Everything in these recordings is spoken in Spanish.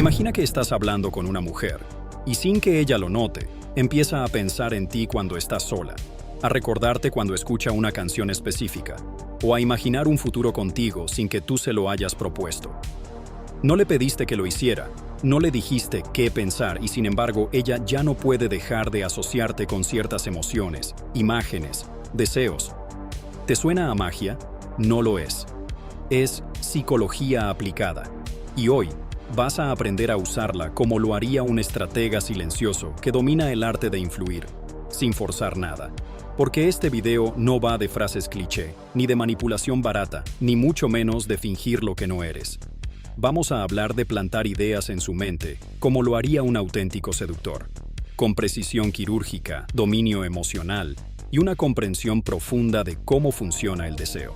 Imagina que estás hablando con una mujer y sin que ella lo note, empieza a pensar en ti cuando estás sola, a recordarte cuando escucha una canción específica o a imaginar un futuro contigo sin que tú se lo hayas propuesto. No le pediste que lo hiciera, no le dijiste qué pensar y sin embargo ella ya no puede dejar de asociarte con ciertas emociones, imágenes, deseos. ¿Te suena a magia? No lo es. Es psicología aplicada. Y hoy vas a aprender a usarla como lo haría un estratega silencioso que domina el arte de influir, sin forzar nada. Porque este video no va de frases cliché, ni de manipulación barata, ni mucho menos de fingir lo que no eres. Vamos a hablar de plantar ideas en su mente, como lo haría un auténtico seductor, con precisión quirúrgica, dominio emocional y una comprensión profunda de cómo funciona el deseo.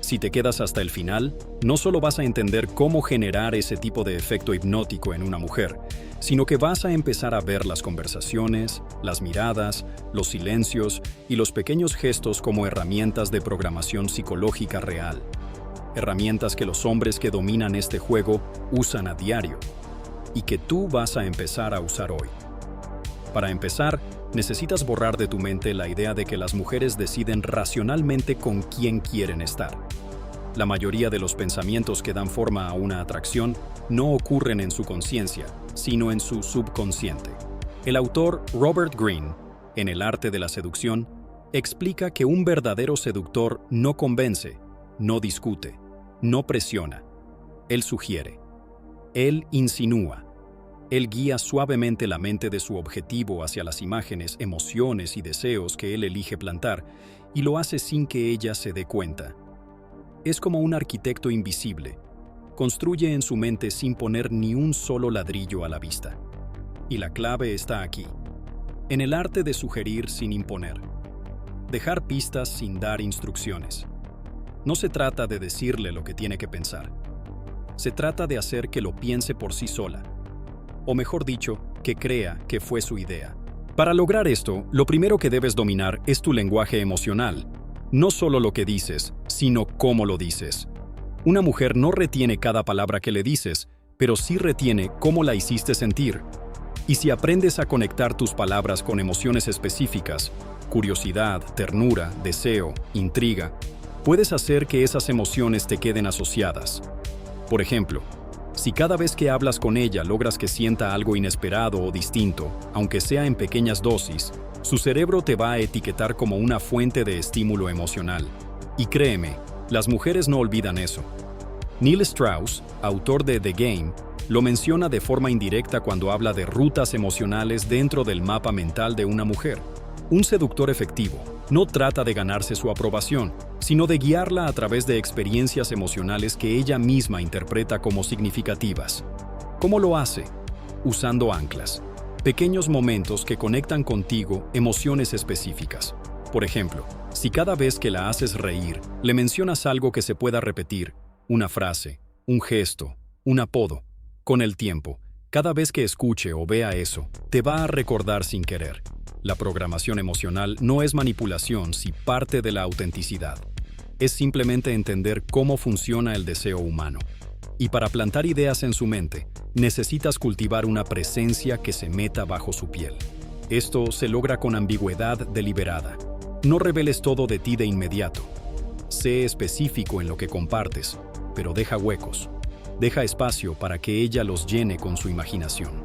Si te quedas hasta el final, no solo vas a entender cómo generar ese tipo de efecto hipnótico en una mujer, sino que vas a empezar a ver las conversaciones, las miradas, los silencios y los pequeños gestos como herramientas de programación psicológica real. Herramientas que los hombres que dominan este juego usan a diario y que tú vas a empezar a usar hoy. Para empezar, necesitas borrar de tu mente la idea de que las mujeres deciden racionalmente con quién quieren estar. La mayoría de los pensamientos que dan forma a una atracción no ocurren en su conciencia, sino en su subconsciente. El autor Robert Greene, en El arte de la seducción, explica que un verdadero seductor no convence, no discute, no presiona. Él sugiere. Él insinúa. Él guía suavemente la mente de su objetivo hacia las imágenes, emociones y deseos que él elige plantar, y lo hace sin que ella se dé cuenta. Es como un arquitecto invisible. Construye en su mente sin poner ni un solo ladrillo a la vista. Y la clave está aquí, en el arte de sugerir sin imponer. Dejar pistas sin dar instrucciones. No se trata de decirle lo que tiene que pensar. Se trata de hacer que lo piense por sí sola. O mejor dicho, que crea que fue su idea. Para lograr esto, lo primero que debes dominar es tu lenguaje emocional. No solo lo que dices, sino cómo lo dices. Una mujer no retiene cada palabra que le dices, pero sí retiene cómo la hiciste sentir. Y si aprendes a conectar tus palabras con emociones específicas, curiosidad, ternura, deseo, intriga, puedes hacer que esas emociones te queden asociadas. Por ejemplo, si cada vez que hablas con ella logras que sienta algo inesperado o distinto, aunque sea en pequeñas dosis, su cerebro te va a etiquetar como una fuente de estímulo emocional. Y créeme, las mujeres no olvidan eso. Neil Strauss, autor de The Game, lo menciona de forma indirecta cuando habla de rutas emocionales dentro del mapa mental de una mujer. Un seductor efectivo no trata de ganarse su aprobación, sino de guiarla a través de experiencias emocionales que ella misma interpreta como significativas. ¿Cómo lo hace? Usando anclas. Pequeños momentos que conectan contigo emociones específicas. Por ejemplo, si cada vez que la haces reír, le mencionas algo que se pueda repetir, una frase, un gesto, un apodo, con el tiempo, cada vez que escuche o vea eso, te va a recordar sin querer. La programación emocional no es manipulación, si parte de la autenticidad. Es simplemente entender cómo funciona el deseo humano. Y para plantar ideas en su mente, necesitas cultivar una presencia que se meta bajo su piel. Esto se logra con ambigüedad deliberada. No reveles todo de ti de inmediato. Sé específico en lo que compartes, pero deja huecos. Deja espacio para que ella los llene con su imaginación.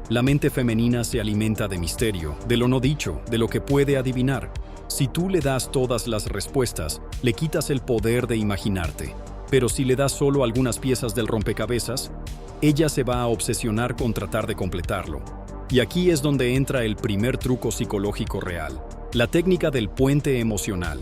La mente femenina se alimenta de misterio, de lo no dicho, de lo que puede adivinar. Si tú le das todas las respuestas, le quitas el poder de imaginarte. Pero si le das solo algunas piezas del rompecabezas, ella se va a obsesionar con tratar de completarlo. Y aquí es donde entra el primer truco psicológico real, la técnica del puente emocional.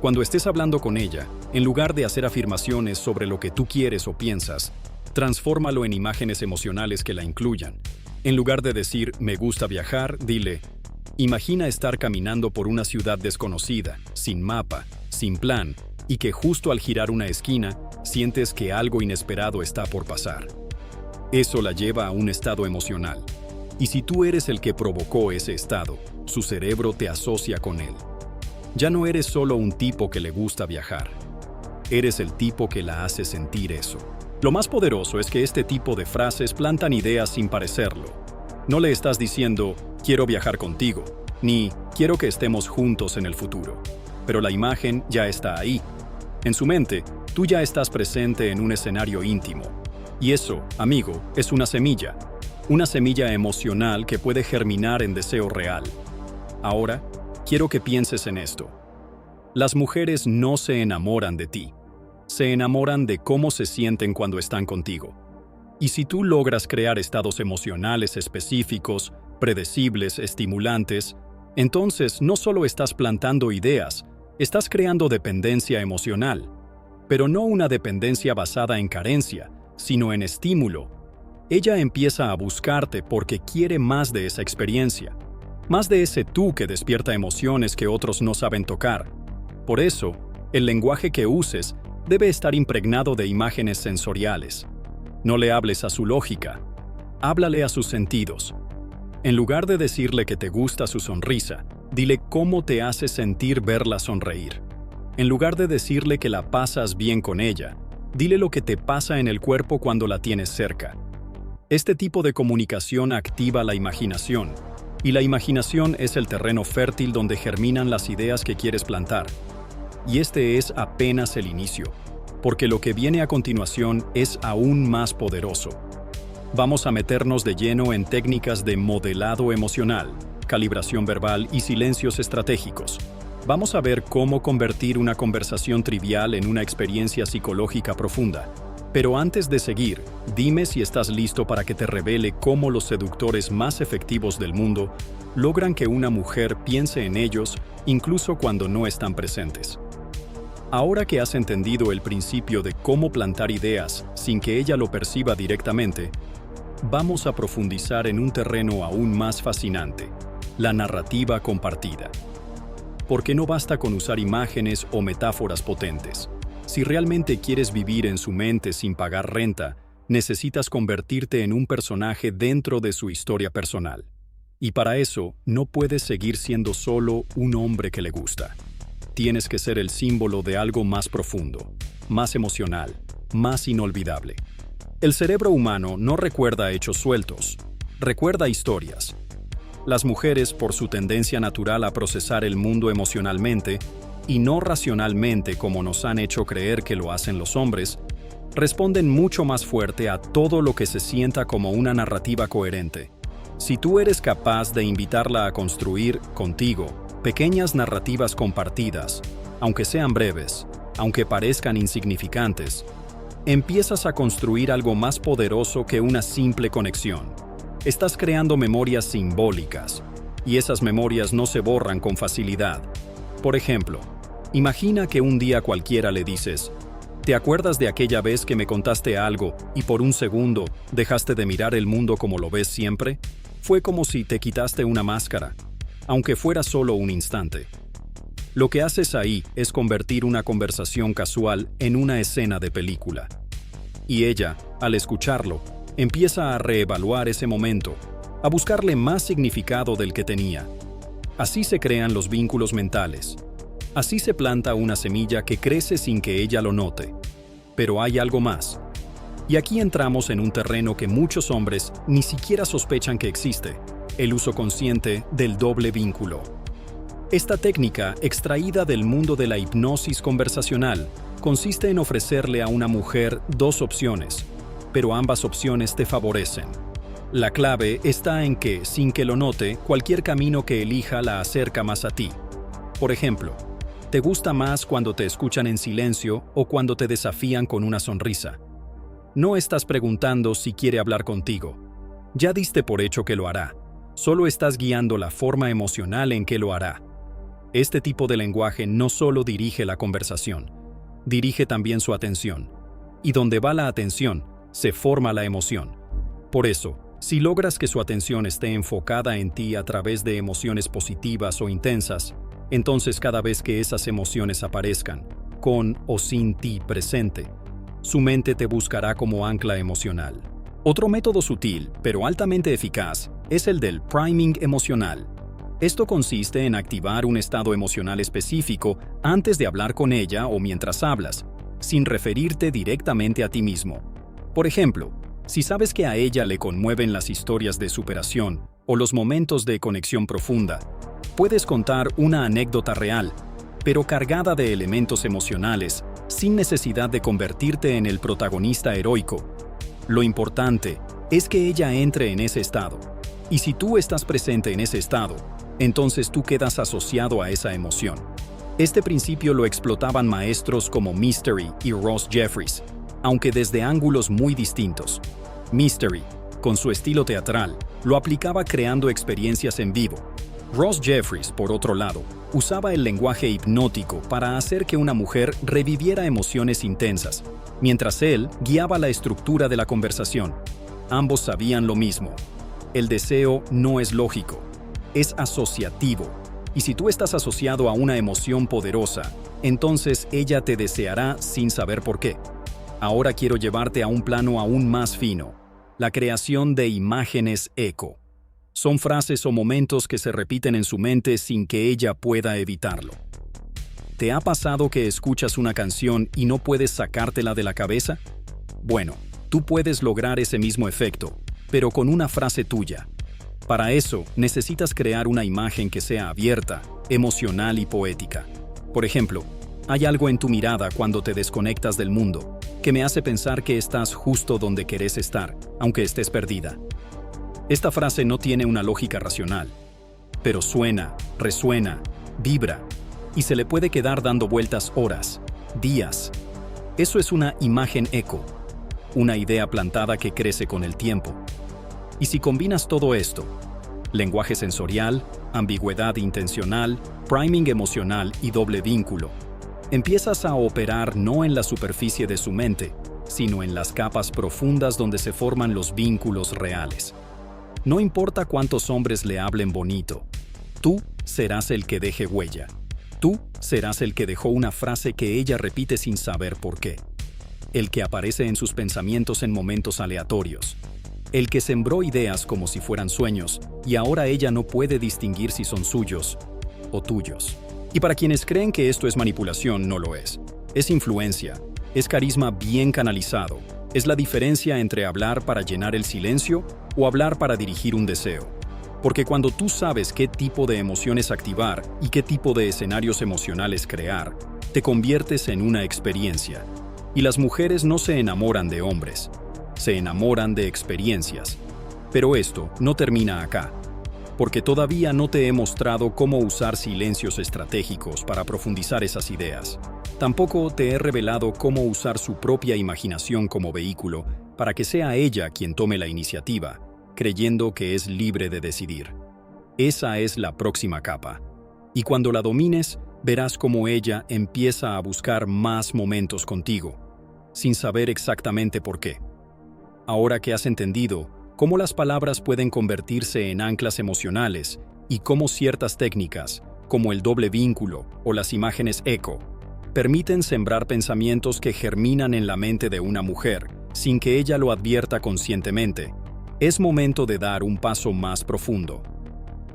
Cuando estés hablando con ella, en lugar de hacer afirmaciones sobre lo que tú quieres o piensas, transfórmalo en imágenes emocionales que la incluyan. En lugar de decir, me gusta viajar, dile, imagina estar caminando por una ciudad desconocida, sin mapa, sin plan, y que justo al girar una esquina, sientes que algo inesperado está por pasar. Eso la lleva a un estado emocional. Y si tú eres el que provocó ese estado, su cerebro te asocia con él. Ya no eres solo un tipo que le gusta viajar. Eres el tipo que la hace sentir eso. Lo más poderoso es que este tipo de frases plantan ideas sin parecerlo. No le estás diciendo, quiero viajar contigo, ni quiero que estemos juntos en el futuro. Pero la imagen ya está ahí. En su mente, tú ya estás presente en un escenario íntimo. Y eso, amigo, es una semilla emocional que puede germinar en deseo real. Ahora, quiero que pienses en esto. Las mujeres no se enamoran de ti. Se enamoran de cómo se sienten cuando están contigo. Y si tú logras crear estados emocionales específicos, predecibles, estimulantes, entonces no solo estás plantando ideas, estás creando dependencia emocional. Pero no una dependencia basada en carencia, sino en estímulo. Ella empieza a buscarte porque quiere más de esa experiencia, más de ese tú que despierta emociones que otros no saben tocar. Por eso, el lenguaje que uses debe estar impregnado de imágenes sensoriales. No le hables a su lógica, háblale a sus sentidos. En lugar de decirle que te gusta su sonrisa, dile cómo te hace sentir verla sonreír. En lugar de decirle que la pasas bien con ella, dile lo que te pasa en el cuerpo cuando la tienes cerca. Este tipo de comunicación activa la imaginación, y la imaginación es el terreno fértil donde germinan las ideas que quieres plantar. Y este es apenas el inicio, porque lo que viene a continuación es aún más poderoso. Vamos a meternos de lleno en técnicas de modelado emocional, calibración verbal y silencios estratégicos. Vamos a ver cómo convertir una conversación trivial en una experiencia psicológica profunda. Pero antes de seguir, dime si estás listo para que te revele cómo los seductores más efectivos del mundo logran que una mujer piense en ellos incluso cuando no están presentes. Ahora que has entendido el principio de cómo plantar ideas sin que ella lo perciba directamente, vamos a profundizar en un terreno aún más fascinante, la narrativa compartida. Porque no basta con usar imágenes o metáforas potentes. Si realmente quieres vivir en su mente sin pagar renta, necesitas convertirte en un personaje dentro de su historia personal. Y para eso, no puedes seguir siendo solo un hombre que le gusta. Tienes que ser el símbolo de algo más profundo, más emocional, más inolvidable. El cerebro humano no recuerda hechos sueltos, recuerda historias. Las mujeres, por su tendencia natural a procesar el mundo emocionalmente, y no racionalmente como nos han hecho creer que lo hacen los hombres, responden mucho más fuerte a todo lo que se sienta como una narrativa coherente. Si tú eres capaz de invitarla a construir, contigo, pequeñas narrativas compartidas, aunque sean breves, aunque parezcan insignificantes, empiezas a construir algo más poderoso que una simple conexión. Estás creando memorias simbólicas, y esas memorias no se borran con facilidad. Por ejemplo, imagina que un día cualquiera le dices, ¿te acuerdas de aquella vez que me contaste algo y por un segundo dejaste de mirar el mundo como lo ves siempre? Fue como si te quitaste una máscara, aunque fuera solo un instante. Lo que haces ahí es convertir una conversación casual en una escena de película. Y ella, al escucharlo, empieza a reevaluar ese momento, a buscarle más significado del que tenía. Así se crean los vínculos mentales. Así se planta una semilla que crece sin que ella lo note. Pero hay algo más. Y aquí entramos en un terreno que muchos hombres ni siquiera sospechan que existe, el uso consciente del doble vínculo. Esta técnica, extraída del mundo de la hipnosis conversacional, consiste en ofrecerle a una mujer dos opciones, pero ambas opciones te favorecen. La clave está en que, sin que lo note, cualquier camino que elija la acerca más a ti. Por ejemplo, ¿te gusta más cuando te escuchan en silencio o cuando te desafían con una sonrisa? No estás preguntando si quiere hablar contigo. Ya diste por hecho que lo hará. Solo estás guiando la forma emocional en que lo hará. Este tipo de lenguaje no solo dirige la conversación, dirige también su atención. Y donde va la atención, se forma la emoción. Por eso, si logras que su atención esté enfocada en ti a través de emociones positivas o intensas, entonces cada vez que esas emociones aparezcan, con o sin ti presente, su mente te buscará como ancla emocional. Otro método sutil, pero altamente eficaz, es el del priming emocional. Esto consiste en activar un estado emocional específico antes de hablar con ella o mientras hablas, sin referirte directamente a ti mismo. Por ejemplo, si sabes que a ella le conmueven las historias de superación o los momentos de conexión profunda, puedes contar una anécdota real, pero cargada de elementos emocionales, sin necesidad de convertirte en el protagonista heroico. Lo importante es que ella entre en ese estado. Y si tú estás presente en ese estado, entonces tú quedas asociado a esa emoción. Este principio lo explotaban maestros como Mystery y Ross Jeffries, aunque desde ángulos muy distintos. Mystery, con su estilo teatral, lo aplicaba creando experiencias en vivo. Ross Jeffries, por otro lado, usaba el lenguaje hipnótico para hacer que una mujer reviviera emociones intensas, mientras él guiaba la estructura de la conversación. Ambos sabían lo mismo. El deseo no es lógico, es asociativo. Y si tú estás asociado a una emoción poderosa, entonces ella te deseará sin saber por qué. Ahora quiero llevarte a un plano aún más fino, la creación de imágenes eco. Son frases o momentos que se repiten en su mente sin que ella pueda evitarlo. ¿Te ha pasado que escuchas una canción y no puedes sacártela de la cabeza? Bueno, tú puedes lograr ese mismo efecto, pero con una frase tuya. Para eso, necesitas crear una imagen que sea abierta, emocional y poética. Por ejemplo, hay algo en tu mirada cuando te desconectas del mundo, que me hace pensar que estás justo donde querés estar, aunque estés perdida. Esta frase no tiene una lógica racional, pero suena, resuena, vibra, y se le puede quedar dando vueltas horas, días. Eso es una imagen eco, una idea plantada que crece con el tiempo. Y si combinas todo esto, lenguaje sensorial, ambigüedad intencional, priming emocional y doble vínculo, empiezas a operar no en la superficie de su mente, sino en las capas profundas donde se forman los vínculos reales. No importa cuántos hombres le hablen bonito, tú serás el que deje huella. Tú serás el que dejó una frase que ella repite sin saber por qué. El que aparece en sus pensamientos en momentos aleatorios. El que sembró ideas como si fueran sueños y ahora ella no puede distinguir si son suyos o tuyos. Y para quienes creen que esto es manipulación, no lo es. Es influencia, es carisma bien canalizado. Es la diferencia entre hablar para llenar el silencio o hablar para dirigir un deseo. Porque cuando tú sabes qué tipo de emociones activar y qué tipo de escenarios emocionales crear, te conviertes en una experiencia. Y las mujeres no se enamoran de hombres, se enamoran de experiencias. Pero esto no termina acá, porque todavía no te he mostrado cómo usar silencios estratégicos para profundizar esas ideas. Tampoco te he revelado cómo usar su propia imaginación como vehículo para que sea ella quien tome la iniciativa, creyendo que es libre de decidir. Esa es la próxima capa. Y cuando la domines, verás cómo ella empieza a buscar más momentos contigo, sin saber exactamente por qué. Ahora que has entendido cómo las palabras pueden convertirse en anclas emocionales y cómo ciertas técnicas, como el doble vínculo o las imágenes eco, permiten sembrar pensamientos que germinan en la mente de una mujer sin que ella lo advierta conscientemente, es momento de dar un paso más profundo.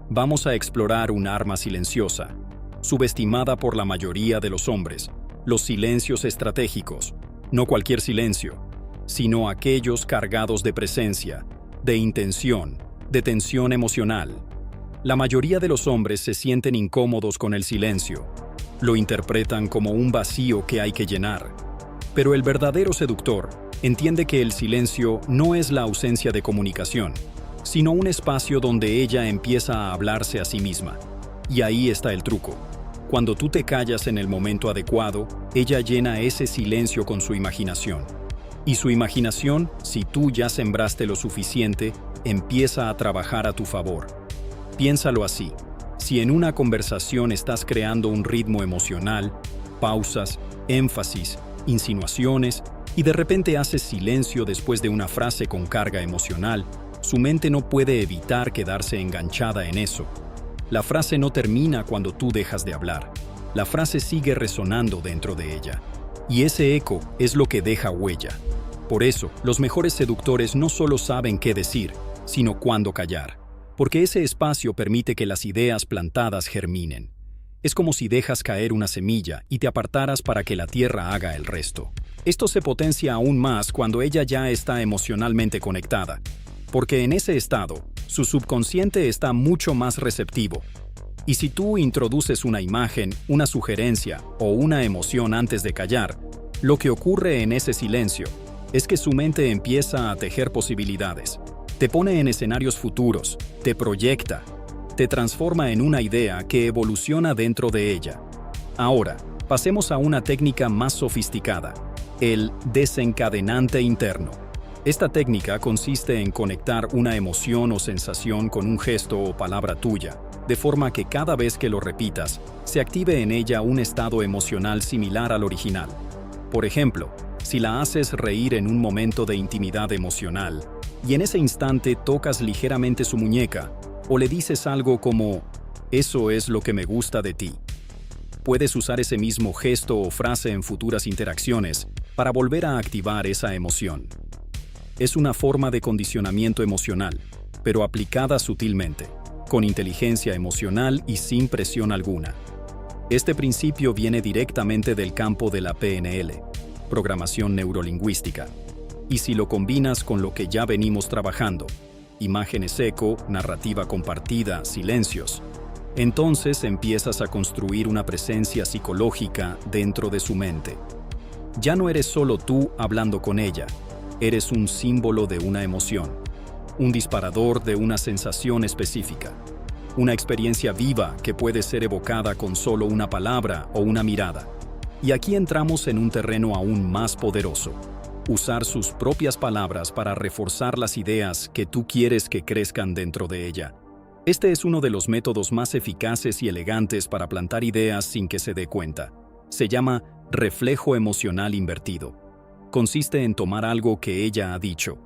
Vamos a explorar un arma silenciosa, subestimada por la mayoría de los hombres, los silencios estratégicos. No cualquier silencio, sino aquellos cargados de presencia, de intención, de tensión emocional. La mayoría de los hombres se sienten incómodos con el silencio. Lo interpretan como un vacío que hay que llenar. Pero el verdadero seductor entiende que el silencio no es la ausencia de comunicación, sino un espacio donde ella empieza a hablarse a sí misma. Y ahí está el truco. Cuando tú te callas en el momento adecuado, ella llena ese silencio con su imaginación. Y su imaginación, si tú ya sembraste lo suficiente, empieza a trabajar a tu favor. Piénsalo así. Si en una conversación estás creando un ritmo emocional, pausas, énfasis, insinuaciones, y de repente haces silencio después de una frase con carga emocional, su mente no puede evitar quedarse enganchada en eso. La frase no termina cuando tú dejas de hablar. La frase sigue resonando dentro de ella. Y ese eco es lo que deja huella. Por eso, los mejores seductores no solo saben qué decir, sino cuándo callar. Porque ese espacio permite que las ideas plantadas germinen. Es como si dejas caer una semilla y te apartaras para que la tierra haga el resto. Esto se potencia aún más cuando ella ya está emocionalmente conectada, porque en ese estado, su subconsciente está mucho más receptivo. Y si tú introduces una imagen, una sugerencia o una emoción antes de callar, lo que ocurre en ese silencio es que su mente empieza a tejer posibilidades. Te pone en escenarios futuros, te proyecta, te transforma en una idea que evoluciona dentro de ella. Ahora, pasemos a una técnica más sofisticada, el desencadenante interno. Esta técnica consiste en conectar una emoción o sensación con un gesto o palabra tuya, de forma que cada vez que lo repitas, se active en ella un estado emocional similar al original. Por ejemplo, si la haces reír en un momento de intimidad emocional, y en ese instante tocas ligeramente su muñeca, o le dices algo como, «Eso es lo que me gusta de ti». Puedes usar ese mismo gesto o frase en futuras interacciones para volver a activar esa emoción. Es una forma de condicionamiento emocional, pero aplicada sutilmente, con inteligencia emocional y sin presión alguna. Este principio viene directamente del campo de la PNL, programación neurolingüística, y si lo combinas con lo que ya venimos trabajando, imágenes eco, narrativa compartida, silencios, entonces empiezas a construir una presencia psicológica dentro de su mente. Ya no eres solo tú hablando con ella, eres un símbolo de una emoción, un disparador de una sensación específica, una experiencia viva que puede ser evocada con solo una palabra o una mirada. Y aquí entramos en un terreno aún más poderoso: usar sus propias palabras para reforzar las ideas que tú quieres que crezcan dentro de ella. Este es uno de los métodos más eficaces y elegantes para plantar ideas sin que se dé cuenta. Se llama reflejo emocional invertido. Consiste en tomar algo que ella ha dicho,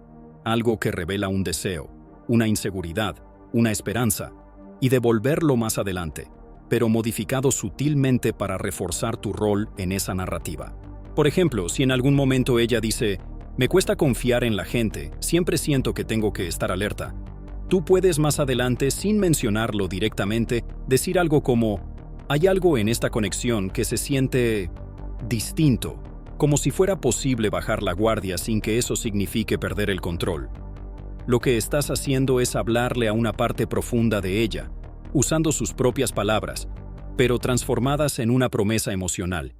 algo que revela un deseo, una inseguridad, una esperanza, y devolverlo más adelante, pero modificado sutilmente para reforzar tu rol en esa narrativa. Por ejemplo, si en algún momento ella dice, «Me cuesta confiar en la gente, siempre siento que tengo que estar alerta», tú puedes más adelante, sin mencionarlo directamente, decir algo como, «Hay algo en esta conexión que se siente distinto», como si fuera posible bajar la guardia sin que eso signifique perder el control. Lo que estás haciendo es hablarle a una parte profunda de ella, usando sus propias palabras, pero transformadas en una promesa emocional.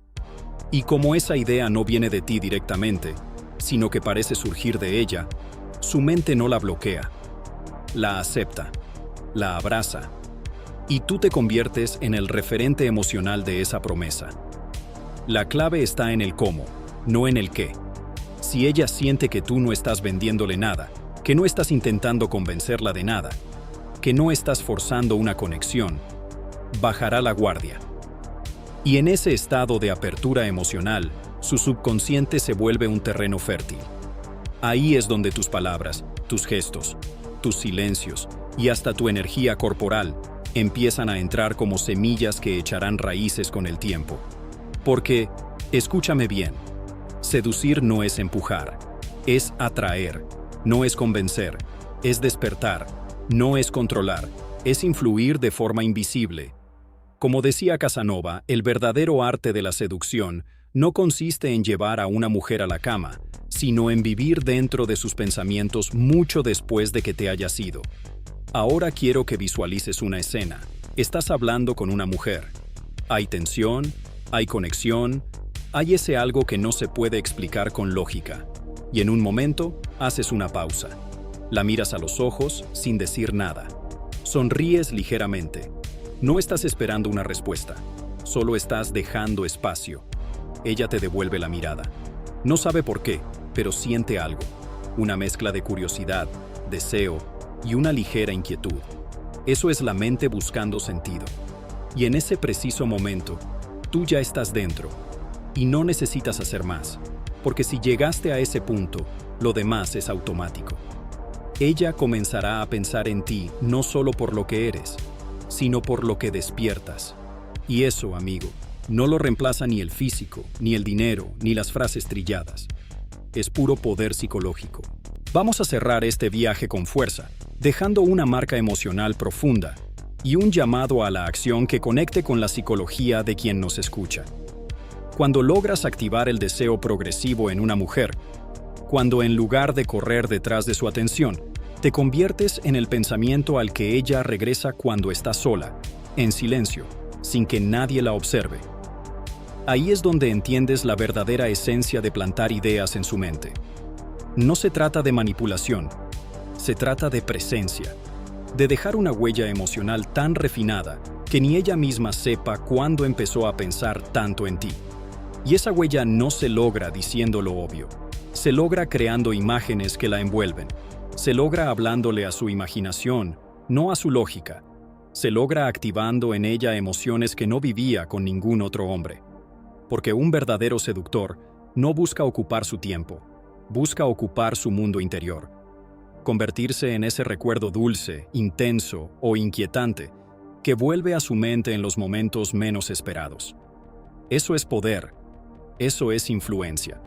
Y como esa idea no viene de ti directamente, sino que parece surgir de ella, su mente no la bloquea. La acepta, la abraza, y tú te conviertes en el referente emocional de esa promesa. La clave está en el cómo, no en el qué. Si ella siente que tú no estás vendiéndole nada, que no estás intentando convencerla de nada, que no estás forzando una conexión, bajará la guardia. Y en ese estado de apertura emocional, su subconsciente se vuelve un terreno fértil. Ahí es donde tus palabras, tus gestos, tus silencios y hasta tu energía corporal empiezan a entrar como semillas que echarán raíces con el tiempo. Porque, escúchame bien, seducir no es empujar, es atraer, no es convencer, es despertar, no es controlar, es influir de forma invisible. Como decía Casanova, el verdadero arte de la seducción no consiste en llevar a una mujer a la cama, sino en vivir dentro de sus pensamientos mucho después de que te hayas ido. Ahora quiero que visualices una escena. Estás hablando con una mujer. Hay tensión, hay conexión, hay ese algo que no se puede explicar con lógica. Y en un momento, haces una pausa. La miras a los ojos sin decir nada. Sonríes ligeramente. No estás esperando una respuesta, solo estás dejando espacio. Ella te devuelve la mirada. No sabe por qué, pero siente algo. Una mezcla de curiosidad, deseo y una ligera inquietud. Eso es la mente buscando sentido. Y en ese preciso momento, tú ya estás dentro. Y no necesitas hacer más, porque si llegaste a ese punto, lo demás es automático. Ella comenzará a pensar en ti no solo por lo que eres, sino por lo que despiertas. Y eso, amigo, no lo reemplaza ni el físico, ni el dinero, ni las frases trilladas. Es puro poder psicológico. Vamos a cerrar este viaje con fuerza, dejando una marca emocional profunda y un llamado a la acción que conecte con la psicología de quien nos escucha. Cuando logras activar el deseo progresivo en una mujer, cuando en lugar de correr detrás de su atención, te conviertes en el pensamiento al que ella regresa cuando está sola, en silencio, sin que nadie la observe. Ahí es donde entiendes la verdadera esencia de plantar ideas en su mente. No se trata de manipulación, se trata de presencia, de dejar una huella emocional tan refinada que ni ella misma sepa cuándo empezó a pensar tanto en ti. Y esa huella no se logra diciendo lo obvio, se logra creando imágenes que la envuelven, se logra hablándole a su imaginación, no a su lógica, se logra activando en ella emociones que no vivía con ningún otro hombre. Porque un verdadero seductor no busca ocupar su tiempo, busca ocupar su mundo interior. Convertirse en ese recuerdo dulce, intenso o inquietante que vuelve a su mente en los momentos menos esperados. Eso es poder, eso es influencia.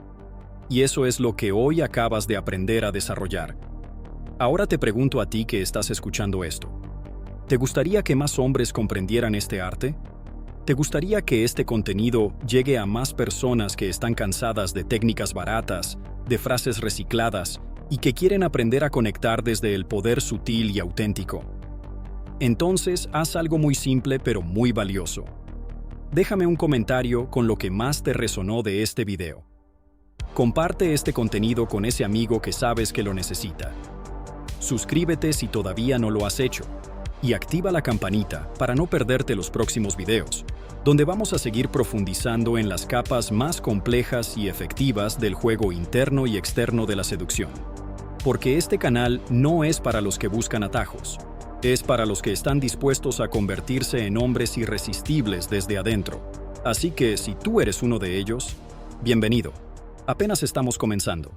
Y eso es lo que hoy acabas de aprender a desarrollar. Ahora te pregunto a ti que estás escuchando esto. ¿Te gustaría que más hombres comprendieran este arte? ¿Te gustaría que este contenido llegue a más personas que están cansadas de técnicas baratas, de frases recicladas y que quieren aprender a conectar desde el poder sutil y auténtico? Entonces, haz algo muy simple pero muy valioso. Déjame un comentario con lo que más te resonó de este video. Comparte este contenido con ese amigo que sabes que lo necesita. Suscríbete si todavía no lo has hecho. Y activa la campanita para no perderte los próximos videos, donde vamos a seguir profundizando en las capas más complejas y efectivas del juego interno y externo de la seducción. Porque este canal no es para los que buscan atajos, es para los que están dispuestos a convertirse en hombres irresistibles desde adentro. Así que si tú eres uno de ellos, bienvenido. Apenas estamos comenzando.